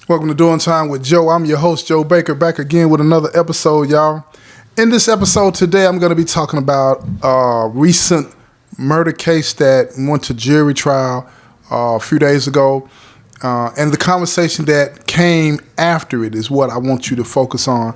Welcome to Doing Time with Joe. I'm your host, Joe Baker, back again with another episode, y'all. In this episode today, I'm going to be talking about a recent murder case that went to jury trial a few days ago. And the conversation that came after it is what I want you to focus on.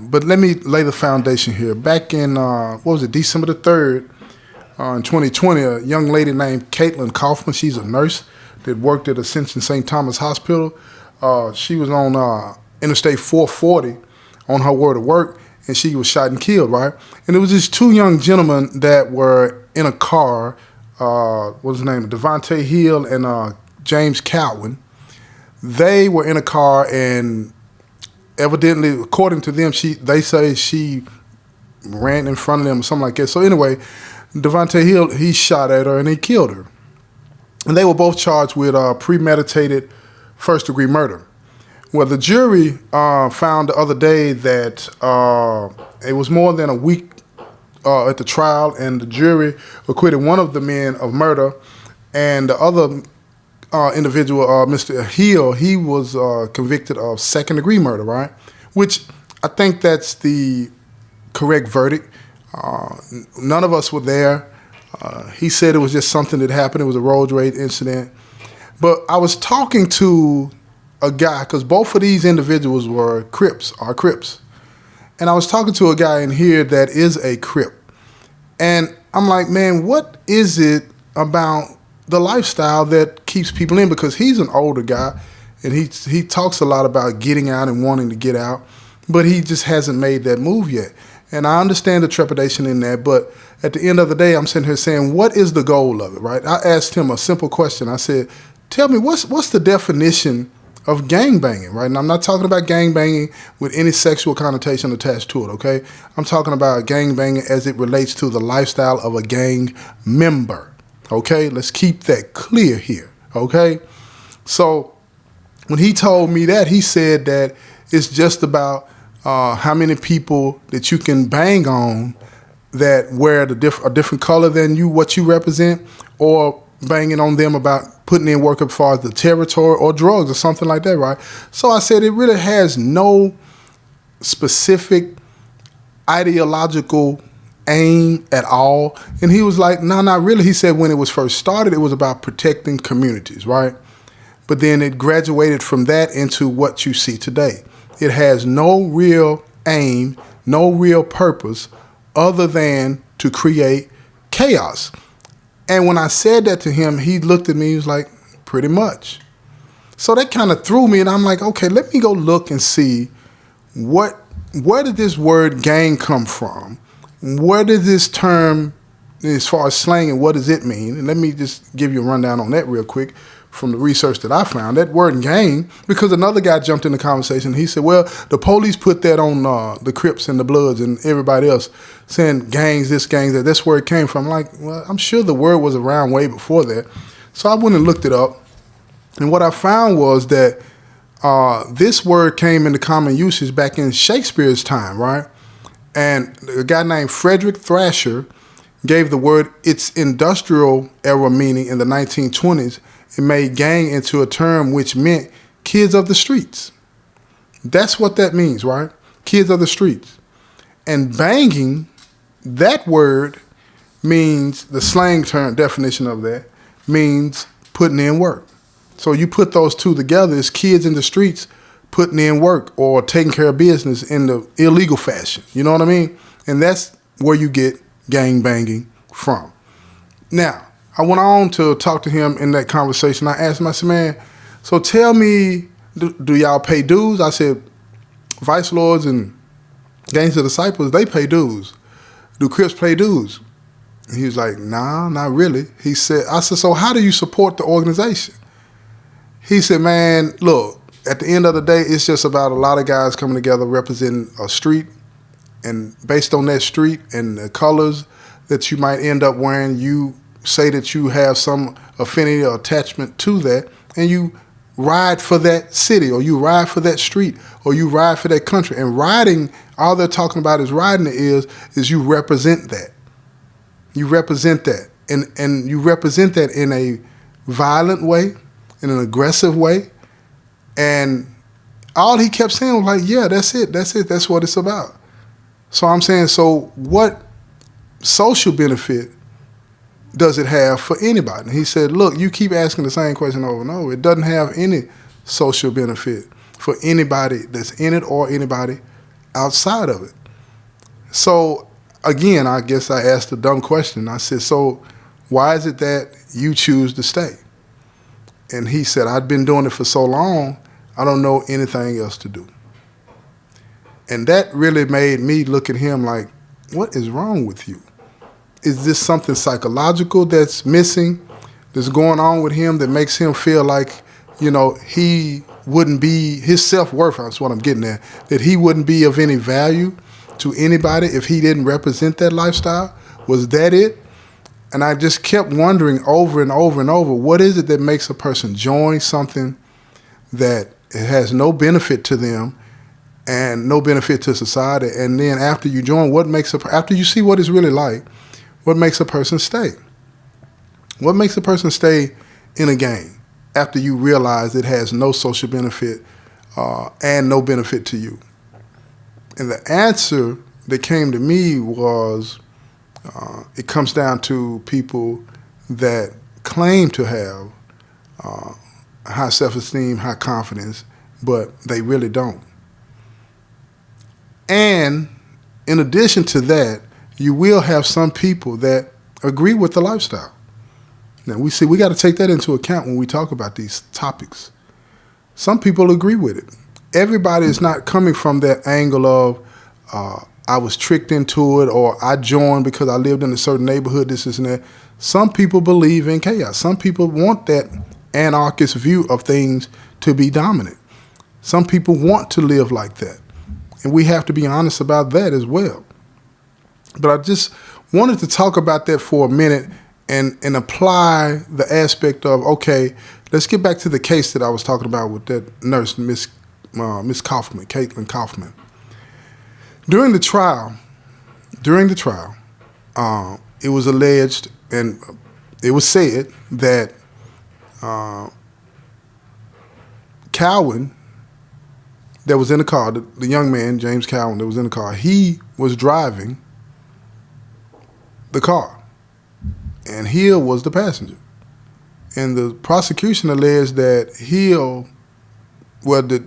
But let me lay the foundation here. Back in, December the 3rd, in 2020, a young lady named Caitlin Kaufman, she's a nurse that worked at Ascension St. Thomas Hospital. She was on Interstate 440 on her way to work, and she was shot and killed, right? And it was these two young gentlemen that were in a car, what was his name, Devontae Hill and James Cowan. They were in a car, and evidently, according to them, they say she ran in front of them or something like that. So anyway, Devontae Hill, he shot at her and he killed her. And they were both charged with premeditated first-degree murder. Well, the jury found the other day that it was more than a week at the trial, and the jury acquitted one of the men of murder, and the other individual, Mr. Hill, he was convicted of second-degree murder, right? Which I think that's the correct verdict. None of us were there. He said it was just something that happened. It was a road rage incident. But I was talking to a guy, because both of these individuals were Crips. And I was talking to a guy in here that is a Crip. And I'm like, man, what is it about the lifestyle that keeps people in? Because he's an older guy, and he talks a lot about getting out and wanting to get out, but he just hasn't made that move yet. And I understand the trepidation in that, but at the end of the day, I'm sitting here saying, what is the goal of it, right? I asked him a simple question. I said, tell me, what's the definition of gangbanging, right? And I'm not talking about gangbanging with any sexual connotation attached to it, okay? I'm talking about gangbanging as it relates to the lifestyle of a gang member, okay? Let's keep that clear here, okay? So when he told me that, he said that it's just about how many people that you can bang on that wear a different color than you, what you represent, or banging on them about putting in work as far as the territory or drugs or something like that, right? So I said it really has no specific ideological aim at all. And he was like, no, not really. He said when it was first started, it was about protecting communities, right? But then it graduated from that into what you see today. It has no real aim, no real purpose other than to create chaos. And when I said that to him, he looked at me, he was like, pretty much. So that kind of threw me, and I'm like, okay, let me go look and see where did this word gang come from? Where did this term, as far as slang, and what does it mean? And let me just give you a rundown on that real quick from the research that I found. That word gang, because another guy jumped in the conversation. He said, well, the police put that on the Crips and the Bloods and everybody else, saying gangs, this, gangs, that. That's where it came from. Like, well, I'm sure the word was around way before that. So I went and looked it up. And what I found was that this word came into common usage back in Shakespeare's time, right? And a guy named Frederick Thrasher gave the word its industrial era meaning in the 1920s. It made gang into a term which meant kids of the streets. That's what that means, right? Kids of the streets. And banging, that word means, the slang term definition of that, means putting in work. So you put those two together, it's kids in the streets putting in work or taking care of business in the illegal fashion. You know what I mean? And that's where you get gang banging from. Now, I went on to talk to him in that conversation. I asked him, I said, man, so tell me, do y'all pay dues? I said, Vice Lords and Gangs of Disciples, they pay dues. Do Crips pay dues? And he was like, nah, not really. I said, so how do you support the organization? He said, man, look, at the end of the day, it's just about a lot of guys coming together representing a street, and based on that street and the colors that you might end up wearing, you say that you have some affinity or attachment to that, and you ride for that city, or you ride for that street, or you ride for that country. And riding, all they're talking about is riding is you represent that. You represent that. And you represent that in a violent way, in an aggressive way, And all he kept saying was like, yeah, that's it. That's what it's about. So I'm saying, so what social benefit does it have for anybody? And he said, look, you keep asking the same question over and over. It doesn't have any social benefit for anybody that's in it or anybody outside of it. So again, I guess I asked a dumb question. I said, so why is it that you choose to stay? And he said, I've been doing it for so long, I don't know anything else to do. And that really made me look at him like, what is wrong with you? Is this something psychological that's missing, that's going on with him that makes him feel like, you know, he wouldn't be, his self-worth, that's what I'm getting at, that he wouldn't be of any value to anybody if he didn't represent that lifestyle? Was that it? And I just kept wondering over and over and over, what is it that makes a person join something that it has no benefit to them and no benefit to society? And then after you join, after you see what it's really like, what makes a person stay? What makes a person stay in a game after you realize it has no social benefit and no benefit to you? And the answer that came to me was, it comes down to people that claim to have high self-esteem, high confidence, but they really don't. And in addition to that, you will have some people that agree with the lifestyle. Now, we got to take that into account when we talk about these topics. Some people agree with it. Everybody is not coming from that angle of, I was tricked into it, or I joined because I lived in a certain neighborhood, this and that. Some people believe in chaos. Some people want that anarchist view of things to be dominant. Some people want to live like that. And we have to be honest about that as well. But I just wanted to talk about that for a minute and apply the aspect of, okay, let's get back to the case that I was talking about with that nurse, Miss Kaufman, Caitlin Kaufman. During the trial, it was alleged and it was said that Cowan, that was in the car, the young man, James Cowan, that was in the car, he was driving the car, and Hill was the passenger. And the prosecution alleged that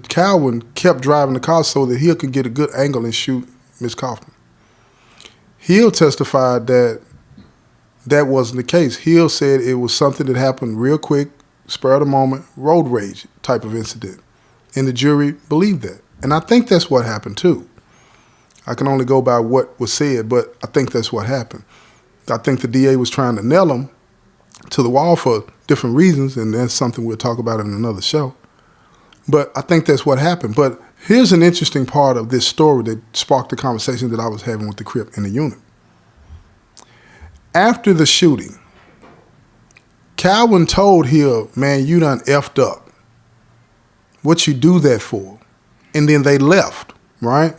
Cowan kept driving the car so that Hill could get a good angle and shoot Miss Kaufman. Hill testified that that wasn't the case. Hill said it was something that happened real quick, spur of the moment, road rage type of incident. And the jury believed that. And I think that's what happened too. I can only go by what was said, but I think that's what happened. I think the DA was trying to nail him to the wall for different reasons, and that's something we'll talk about in another show. But I think that's what happened. But here's an interesting part of this story that sparked the conversation that I was having with the Crip in the unit. After the shooting, Cowan told Hill, man, you done effed up. What you do that for? And then they left, right?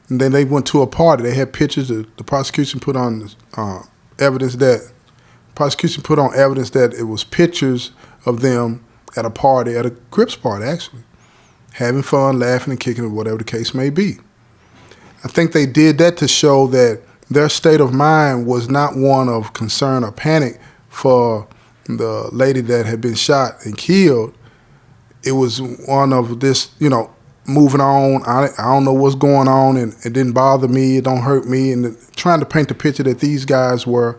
And then they went to a party. They had pictures. The prosecution put on evidence that it was pictures of them at a party, at a Crips party, actually, having fun, laughing and kicking it, whatever the case may be. I think they did that to show that their state of mind was not one of concern or panic for the lady that had been shot and killed. It was one of this, moving on. I don't know what's going on, and it didn't bother me. It don't hurt me. And trying to paint the picture that these guys were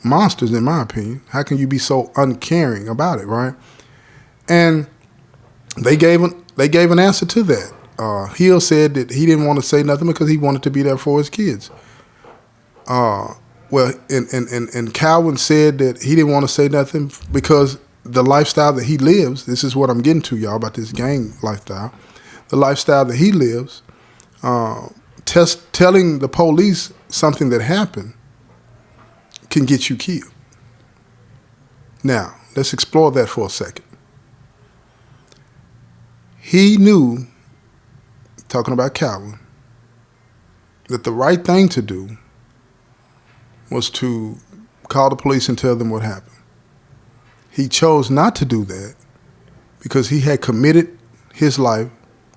monsters, in my opinion. How can you be so uncaring about it, right? And they gave an answer to that. Hill said that he didn't want to say nothing because he wanted to be there for his kids. And Cowan said that he didn't want to say nothing because the lifestyle that he lives, this is what I'm getting to, y'all, about this gang lifestyle. The lifestyle that he lives, telling the police something that happened can get you killed. Now, let's explore that for a second. He knew, talking about Calvin, that the right thing to do was to call the police and tell them what happened. He chose not to do that because he had committed his life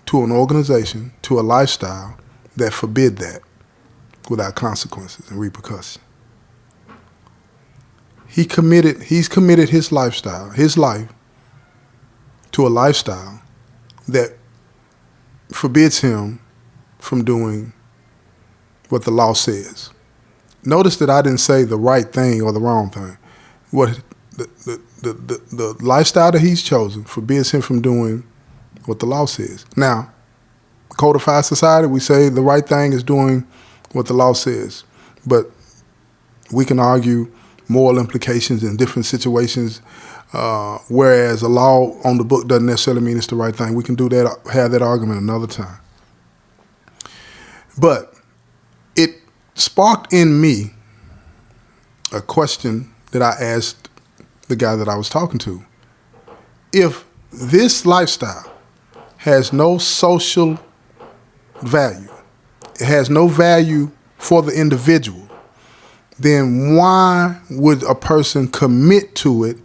to an organization, to a lifestyle that forbid that without consequences and repercussions. He's committed his lifestyle, his life, to a lifestyle that forbids him from doing what the law says. Notice that I didn't say the right thing or the wrong thing. What the lifestyle that he's chosen forbids him from doing what the law says. Now, codified society, we say the right thing is doing what the law says, but we can argue moral implications in different situations, whereas a law on the book doesn't necessarily mean it's the right thing. We can do that, have that argument another time. But it sparked in me a question that I asked the guy that I was talking to. If this lifestyle has no social value, it has no value for the individual, then why would a person commit to it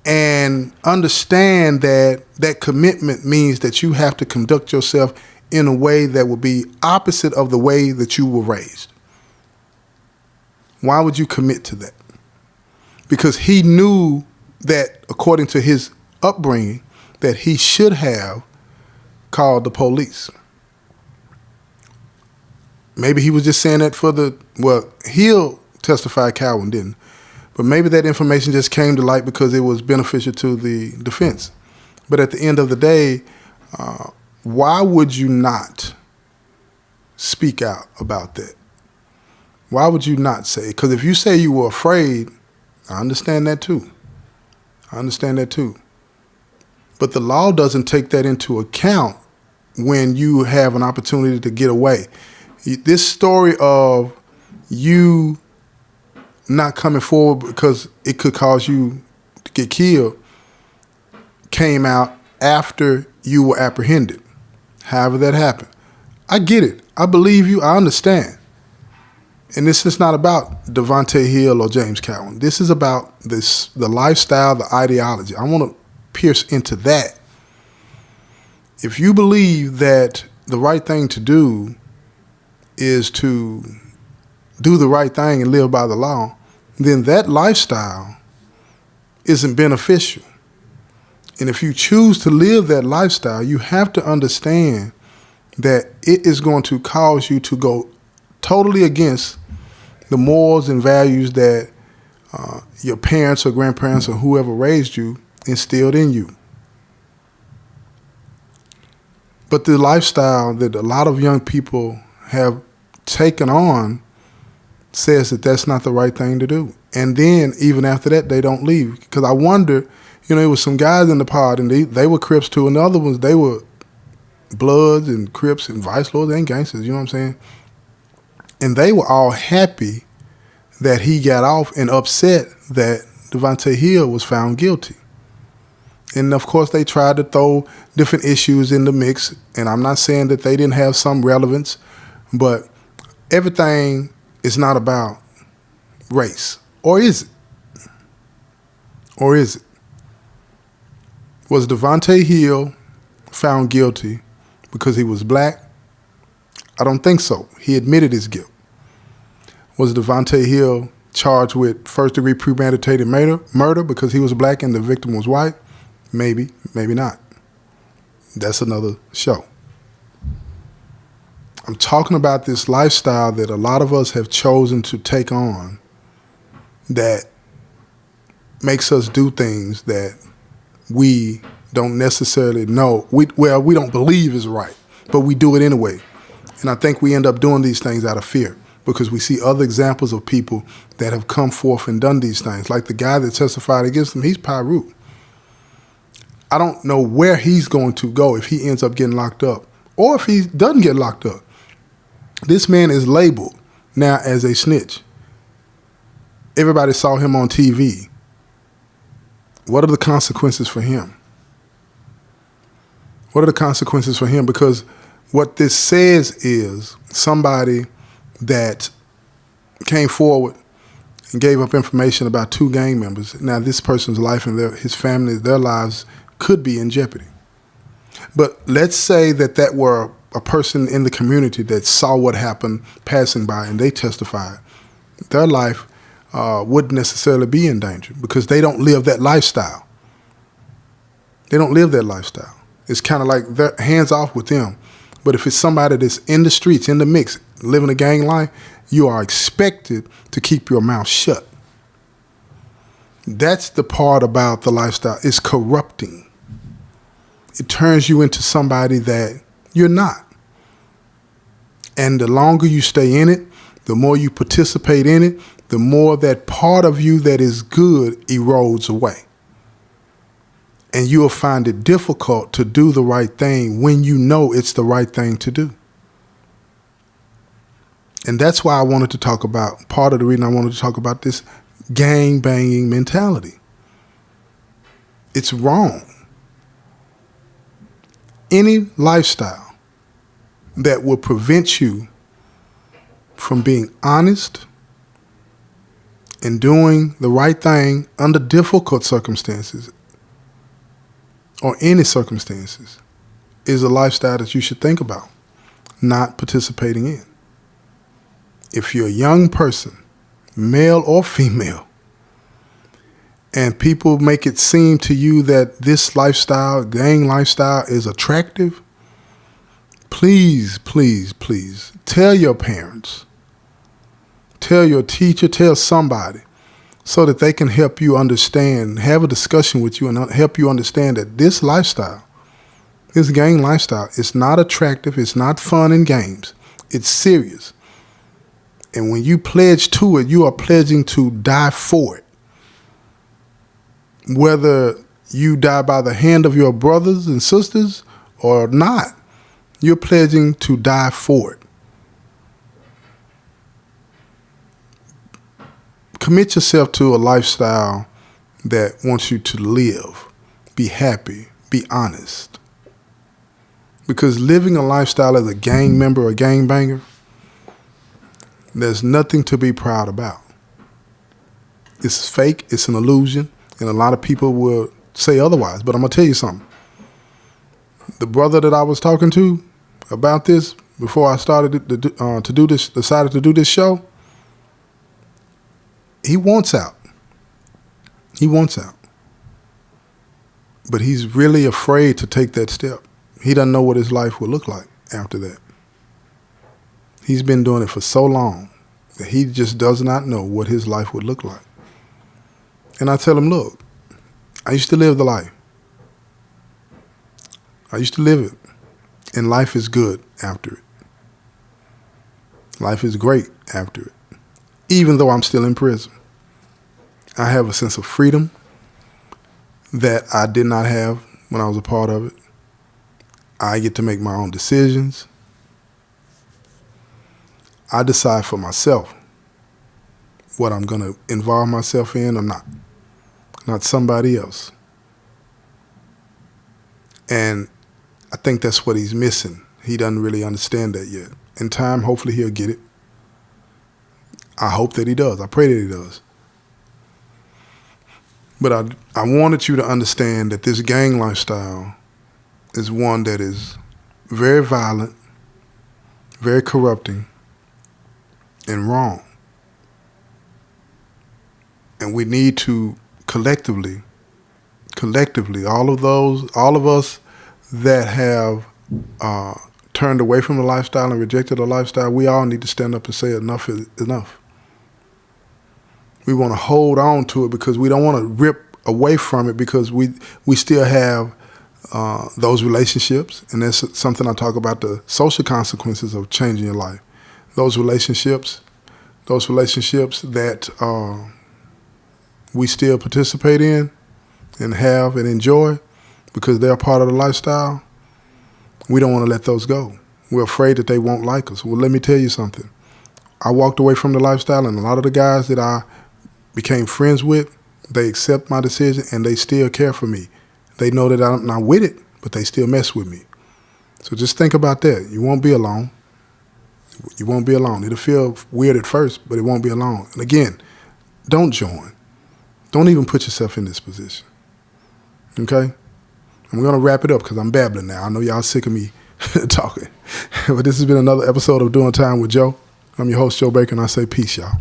and understand that that commitment means that you have to conduct yourself in a way that will be opposite of the way that you were raised? Why would you commit to that? Because he knew that, according to his upbringing, that he should have called the police. Maybe he was just saying that for he'll testify, Calvin didn't. But maybe that information just came to light because it was beneficial to the defense. But at the end of the day, why would you not speak out about that? Why would you not say it? Because if you say you were afraid, I understand that too. But the law doesn't take that into account when you have an opportunity to get away. This story of you not coming forward because it could cause you to get killed came out after you were apprehended. However that happened. I get it. I believe you. I understand. And this is not about Devontae Hill or James Cowan. This is about the lifestyle, the ideology. I want to pierce into that. If you believe that the right thing to do is to do the right thing and live by the law, then that lifestyle isn't beneficial. And if you choose to live that lifestyle, you have to understand that it is going to cause you to go totally against the morals and values that your parents or grandparents or whoever raised you instilled in you. But the lifestyle that a lot of young people have taken on says that that's not the right thing to do. And then even after that, they don't leave. Because I wonder, there was some guys in the pod and they were Crips too, and the other ones, they were Bloods and Crips and Vice Lords and gangsters, you know what I'm saying? And they were all happy that he got off and upset that Devontae Hill was found guilty. And of course, they tried to throw different issues in the mix. And I'm not saying that they didn't have some relevance, but everything is not about race. Or is it? Was Devontae Hill found guilty because he was black? I don't think so. He admitted his guilt. Was Devontae Hill charged with first-degree premeditated murder because he was black and the victim was white? Maybe, maybe not. That's another show. I'm talking about this lifestyle that a lot of us have chosen to take on that makes us do things that we don't necessarily know. We don't believe is right, but we do it anyway. And I think we end up doing these things out of fear because we see other examples of people that have come forth and done these things. Like the guy that testified against him, he's Pyru. I don't know where he's going to go if he ends up getting locked up or if he doesn't get locked up. This man is labeled now as a snitch. Everybody saw him on TV. What are the consequences for him? What are the consequences for him? Because what this says is somebody that came forward and gave up information about 2 gang members. Now, this person's life and his family, their lives could be in jeopardy. But let's say that were a person in the community that saw what happened passing by and they testified. Their life wouldn't necessarily be in danger because they don't live that lifestyle. They don't live that lifestyle. It's kind of like they're hands off with them. But if it's somebody that's in the streets, in the mix, living a gang life, you are expected to keep your mouth shut. That's the part about the lifestyle. It's corrupting. It turns you into somebody that you're not. And the longer you stay in it, the more you participate in it, the more that part of you that is good erodes away. And you'll find it difficult to do the right thing when you know it's the right thing to do. And that's why I wanted to talk about, part of the reason I wanted to talk about this gang banging mentality. It's wrong. Any lifestyle that will prevent you from being honest and doing the right thing under difficult circumstances or any circumstances is a lifestyle that you should think about not participating in. If you're a young person, male or female, and people make it seem to you that this lifestyle, gang lifestyle, is attractive, please, please, please tell your parents, tell your teacher, tell somebody so that they can help you understand, have a discussion with you and help you understand that this lifestyle, this gang lifestyle, is not attractive, it's not fun and games, it's serious. And when you pledge to it, you are pledging to die for it. Whether you die by the hand of your brothers and sisters or not, you're pledging to die for it. Commit yourself to a lifestyle that wants you to live, be happy, be honest. Because living a lifestyle as a gang member or gang banger, there's nothing to be proud about. It's fake, it's an illusion, and a lot of people will say otherwise. But I'm going to tell you something. The brother that I was talking to about this before I started decided to do this show, he wants out. He wants out. But he's really afraid to take that step. He doesn't know what his life will look like after that. He's been doing it for so long that he just does not know what his life would look like. And I tell him, look, I used to live the life. I used to live it. And life is good after it. Life is great after it. Even though I'm still in prison. I have a sense of freedom that I did not have when I was a part of it. I get to make my own decisions. I decide for myself what I'm going to involve myself in or not somebody else. And I think that's what he's missing. He doesn't really understand that yet. In time, hopefully he'll get it. I hope that he does. I pray that he does. But I wanted you to understand that this gang lifestyle is one that is very violent, very corrupting, and wrong. And we need to collectively, all of us that have turned away from the lifestyle and rejected the lifestyle, we all need to stand up and say enough is enough. We want to hold on to it because we don't want to rip away from it because we still have those relationships. And that's something I talk about, the social consequences of changing your life. Those relationships that we still participate in and have and enjoy because they're part of the lifestyle, we don't want to let those go. We're afraid that they won't like us. Well, let me tell you something. I walked away from the lifestyle, and a lot of the guys that I became friends with, they accept my decision and they still care for me. They know that I'm not with it, but they still mess with me. So just think about that. You won't be alone. You won't be alone. It'll feel weird at first, but it won't be alone. And again, don't join. Don't even put yourself in this position. Okay? I'm going to wrap it up because I'm babbling now. I know y'all sick of me talking. But this has been another episode of Doing Time with Joe. I'm your host, Joe Baker, and I say peace, y'all.